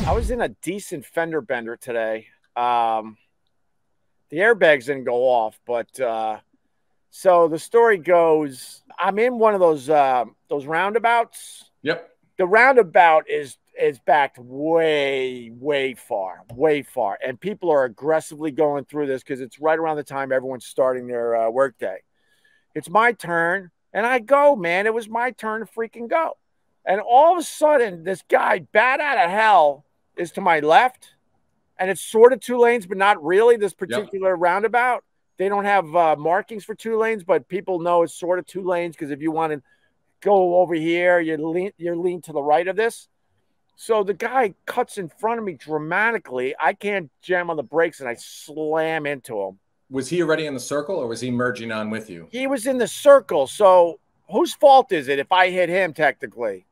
I was in a decent fender bender today. The airbags didn't go off, but so the story goes, I'm in one of those roundabouts. Yep. The roundabout is backed way far, and people are aggressively going through this because it's right around the time everyone's starting their workday. It's my turn, and I go, man. It was my turn to freaking go, and all of a sudden, this guy, bat out of hell, is to my left, and it's sort of 2 lanes, but not really. This particular roundabout, they don't have markings for 2 lanes, but people know it's sort of 2 lanes because if you want to go over here, you're lean to the right of this. So the guy cuts in front of me dramatically. I can't jam on the brakes, and I slam into him. Was he already in the circle, or was he merging on with you? He was in the circle. So whose fault is it if I hit him technically?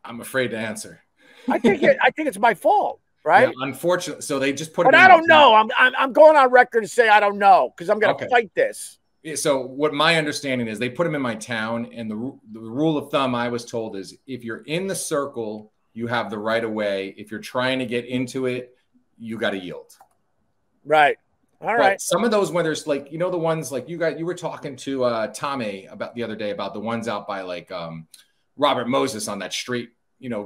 I'm afraid to answer. I think it's my fault, right? Yeah, unfortunately, so they just put. But I don't know. I'm going on record to say I don't know because I'm going to fight this. Yeah, so what my understanding is, they put him in my town, and the rule of thumb I was told is if you're in the circle, you have the right of way. If you're trying to get into it, you got to yield. Right. All right. Some of those, when there's like, the ones like you were talking to Tommy about the other day about the ones out by like Robert Moses on that street,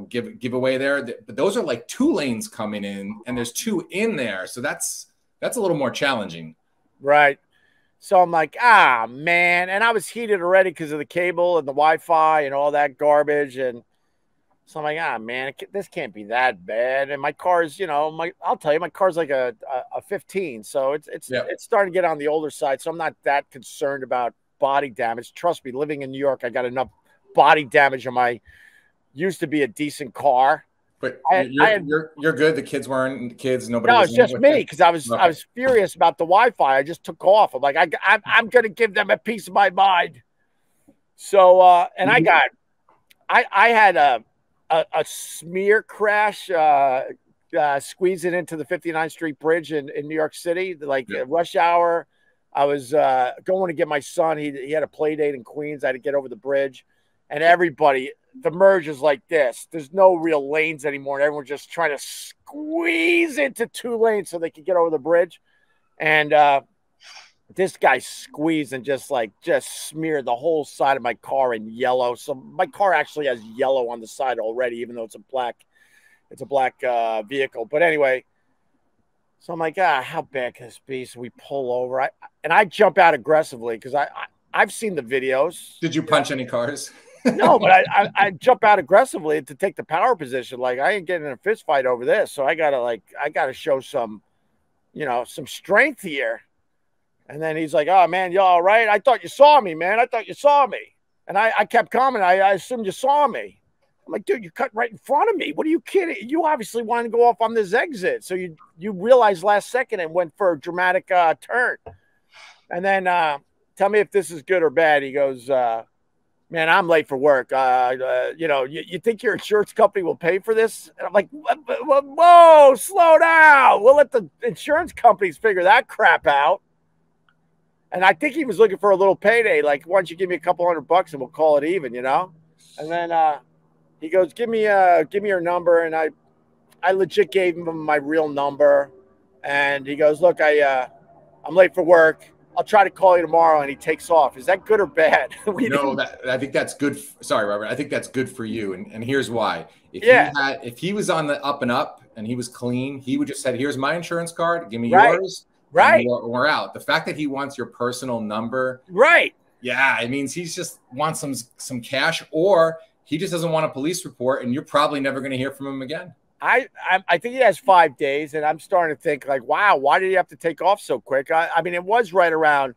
giveaway there. But those are like 2 lanes coming in, and there's 2 in there. So that's a little more challenging. Right. So I'm like, man. And I was heated already because of the cable and the Wi-Fi and all that garbage. And so I'm like, man, this can't be that bad. And my car's, I'll tell you, my car's like a 15. So it's starting to get on the older side. So I'm not that concerned about body damage. Trust me, living in New York, I got enough body damage on my used to be a decent car. But you're good. The kids weren't kids. Nobody. No, it's just me because I was furious about the Wi-Fi. I just took off. I'm like, I'm going to give them a piece of my mind. So and I had a smear crash squeezing into the 59th Street Bridge in New York City, like rush hour. I was going to get my son. He had a play date in Queens. I had to get over the bridge, and everybody. The merge is like this. There's no real lanes anymore. And everyone's just trying to squeeze into 2 lanes so they can get over the bridge. And this guy squeezed and just smeared the whole side of my car in yellow. So my car actually has yellow on the side already, even though it's a black vehicle. But anyway, so I'm like, how bad can this be? So we pull over. I jump out aggressively because I've seen the videos. Did you punch any cars? No, but I jump out aggressively to take the power position. Like I ain't getting in a fist fight over this. So I gotta show some strength here. And then he's like, oh man, you all right? I thought you saw me, man. I thought you saw me. And I kept commenting, I assumed you saw me. I'm like, dude, you cut right in front of me. What are you kidding? You obviously wanted to go off on this exit. So you realized last second and went for a dramatic turn. And then tell me if this is good or bad. He goes, man, I'm late for work. You think your insurance company will pay for this? And I'm like, whoa, slow down. We'll let the insurance companies figure that crap out. And I think he was looking for a little payday. Like, why don't you give me a couple $100 and we'll call it even, And then he goes, give me your number. And I legit gave him my real number. And he goes, look, I'm late for work. I'll try to call you tomorrow, and he takes off. Is that good or bad? No, I think that's good. Sorry, Robert. I think that's good for you, and here's why. If he was on the up and up and he was clean, he would just said, "Here's my insurance card. Give me yours." Right. We're out. The fact that he wants your personal number, right? Yeah, it means he's just wants some cash, or he just doesn't want a police report, and you're probably never going to hear from him again. I think he has 5 days, and I'm starting to think like, wow, why did he have to take off so quick? I mean, it was right around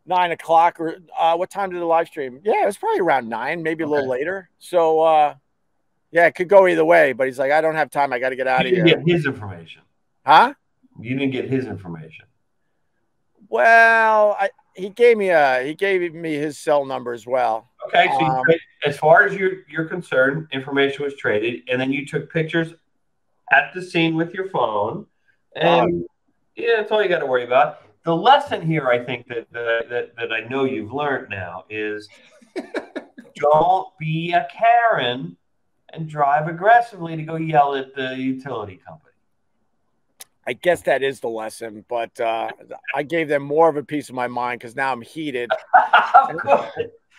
9 o'clock or what time did the live stream? Yeah, it was probably around 9, maybe a little later. So, yeah, it could go either way. But he's like, I don't have time. I got to get out of here. You didn't get his information. Huh? You didn't get his information. Well, he gave me his cell number as well. Okay, so as far as you're concerned, information was traded, and then you took pictures at the scene with your phone, and yeah, that's all you got to worry about. The lesson here, I think that I know you've learned now is don't be a Karen and drive aggressively to go yell at the utility company. I guess that is the lesson, but I gave them more of a piece of my mind because now I'm heated. Of course.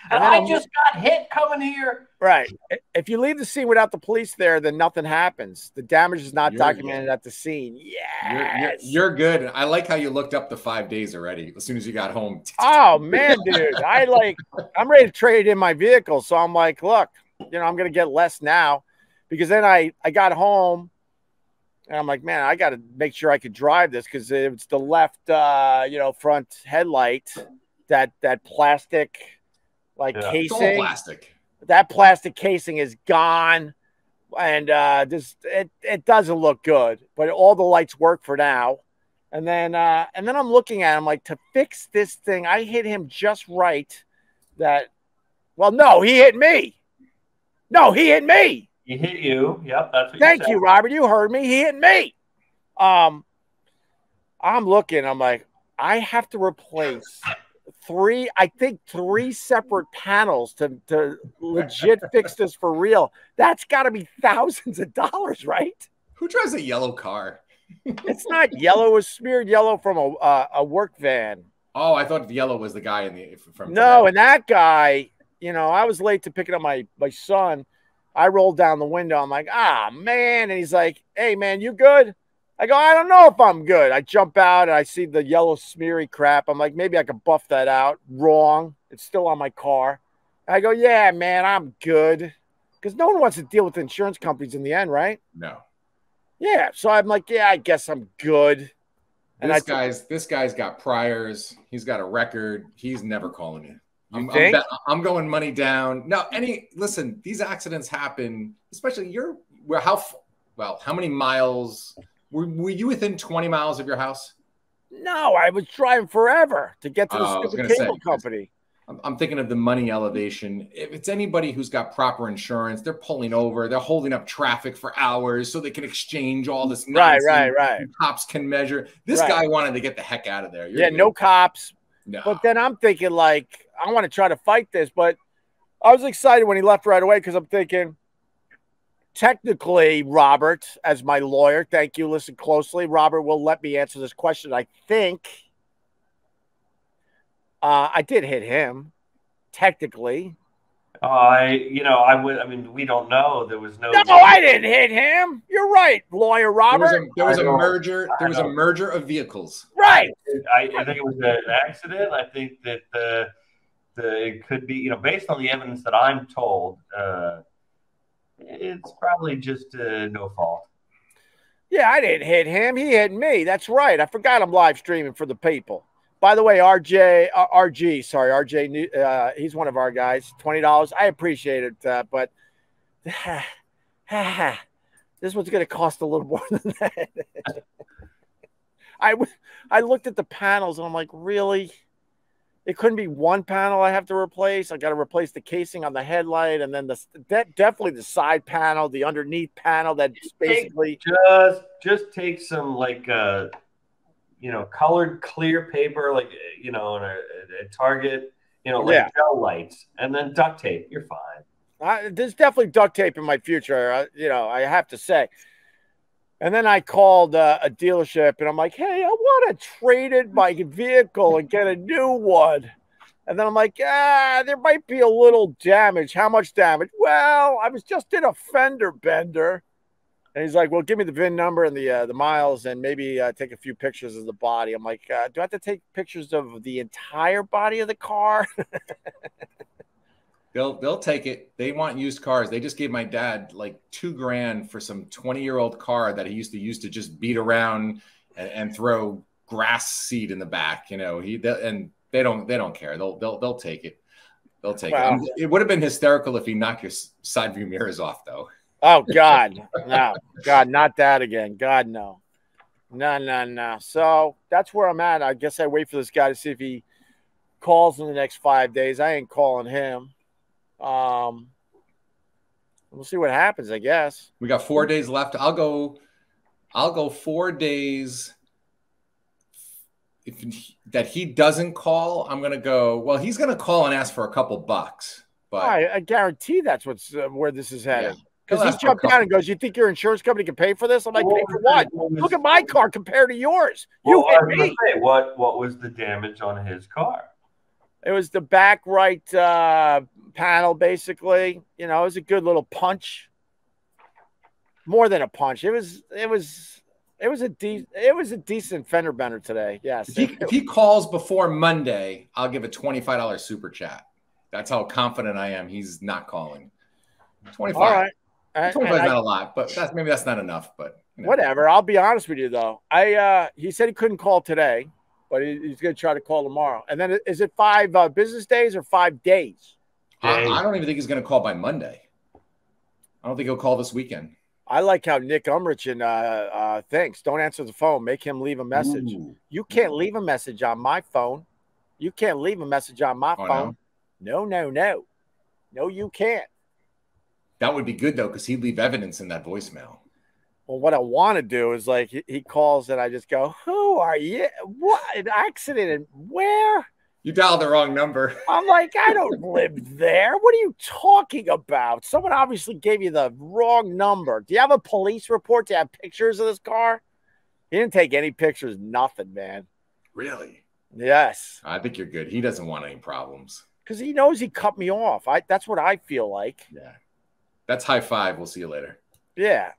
And I just got hit coming here. Right. If you leave the scene without the police there, then nothing happens. The damage is not documented at the scene. Yes. You're good. I like how you looked up the 5 days already as soon as you got home. Oh, man, dude. I'm ready to trade in my vehicle. So I'm like, look, I'm going to get less now because then I got home. And I'm like, man, I got to make sure I could drive this because it's the left, front headlight, that plastic, casing. It's all plastic. That plastic casing is gone, and it doesn't look good. But all the lights work for now. And then I'm looking at him like to fix this thing. I hit him just right. No, he hit me. No, he hit me. He hit you. Yep, that's what Thank you, Robert. You heard me. He hit me. I'm looking. I'm like, I have to replace three separate panels to legit fix this for real. That's got to be thousands of dollars, right? Who drives a yellow car? It's not yellow. It was smeared yellow from a work van. Oh, I thought yellow was the guy from. No, today. and that guy, I was late to picking up my son. I rolled down the window. I'm like, man. And he's like, hey, man, you good? I go, I don't know if I'm good. I jump out and I see the yellow smeary crap. I'm like, maybe I could buff that out. Wrong. It's still on my car. I go, yeah, man, I'm good. Because no one wants to deal with insurance companies in the end, right? No. Yeah. So I'm like, yeah, I guess I'm good. And this guy's got priors. He's got a record. He's never calling you. I'm going money down. No, listen, these accidents happen, especially how many miles were you within 20 miles of your house? No, I was driving forever to get to the stupid cable company. I'm thinking of the money elevation. If it's anybody who's got proper insurance, they're pulling over, they're holding up traffic for hours so they can exchange all this nonsense. Right. Cops can measure. This guy wanted to get the heck out of there. No cops. No. But then I'm thinking, I want to try to fight this. But I was excited when he left right away because I'm thinking, technically, Robert, as my lawyer, thank you, listen closely. Robert will let me answer this question. I think I did hit him, technically. We don't know. There was no. No, I didn't hit him. You're right, lawyer Robert. There was a merger. There was a merger of vehicles. Right. I think it was an accident. I think that it could be, based on the evidence that I'm told, it's probably just no fault. Yeah, I didn't hit him. He hit me. That's right. I forgot I'm live streaming for the people. By the way, RJ, he's one of our guys. $20. I appreciate it, but this one's going to cost a little more than that. I looked at the panels and I'm like, really? It couldn't be one panel I have to replace. I got to replace the casing on the headlight, and then definitely the side panel, the underneath panel. That's basically just take some colored clear paper, in a Target, gel lights, and then duct tape. You're fine. There's definitely duct tape in my future. I have to say. And then I called a dealership and I'm like, hey, I want to trade in my vehicle and get a new one. And then I'm like, there might be a little damage. How much damage? Well, I was just in a fender bender. And he's like, well, give me the VIN number and the miles and maybe take a few pictures of the body. I'm like, do I have to take pictures of the entire body of the car? They'll take it. They want used cars. They just gave my dad like $2,000 for some 20-year-old car that he used to use to just beat around and throw grass seed in the back. And they don't care. They'll take it. They'll take it. It would have been hysterical if he knocked your side view mirrors off, though. Oh God, no, God, not that again. God, no. No. So that's where I'm at. I guess I wait for this guy to see if he calls in the next 5 days. I ain't calling him. We'll see what happens, I guess. We got 4 days left. I'll go 4 days. That he doesn't call, I'm gonna go. Well, he's gonna call and ask for a couple bucks, but I guarantee that's where this is headed. Because he jumped down and goes, "You think your insurance company can pay for this?" I'm like, "Pay for what? Look at my car compared to yours. You hit me." What was the damage on his car? It was the back right panel, basically. You know, it was a good little punch. More than a punch. It was a decent fender bender today. Yes. If he calls before Monday, I'll give a $25 super chat. That's how confident I am. He's not calling. 25. All right. 25 is not a lot, but maybe that's not enough. But you know. Whatever. I'll be honest with you, though. He said he couldn't call today, but he's going to try to call tomorrow. And then is it 5 business days or 5 days? I don't even think he's going to call by Monday. I don't think he'll call this weekend. I like how Nick Umrich thinks. Don't answer the phone. Make him leave a message. Ooh. You can't leave a message on my phone. You can't leave a message on my phone. No. No, you can't. That would be good, though, because he'd leave evidence in that voicemail. Well, what I want to do is, like, he calls and I just go, "Who are you? What? An accident? And where?" You dialed the wrong number. I'm like, I don't live there. What are you talking about? Someone obviously gave you the wrong number. Do you have a police report? Do you have pictures of this car? He didn't take any pictures. Nothing, man. Really? Yes. I think you're good. He doesn't want any problems. Because he knows he cut me off. That's what I feel like. Yeah. That's high five. We'll see you later. Yeah.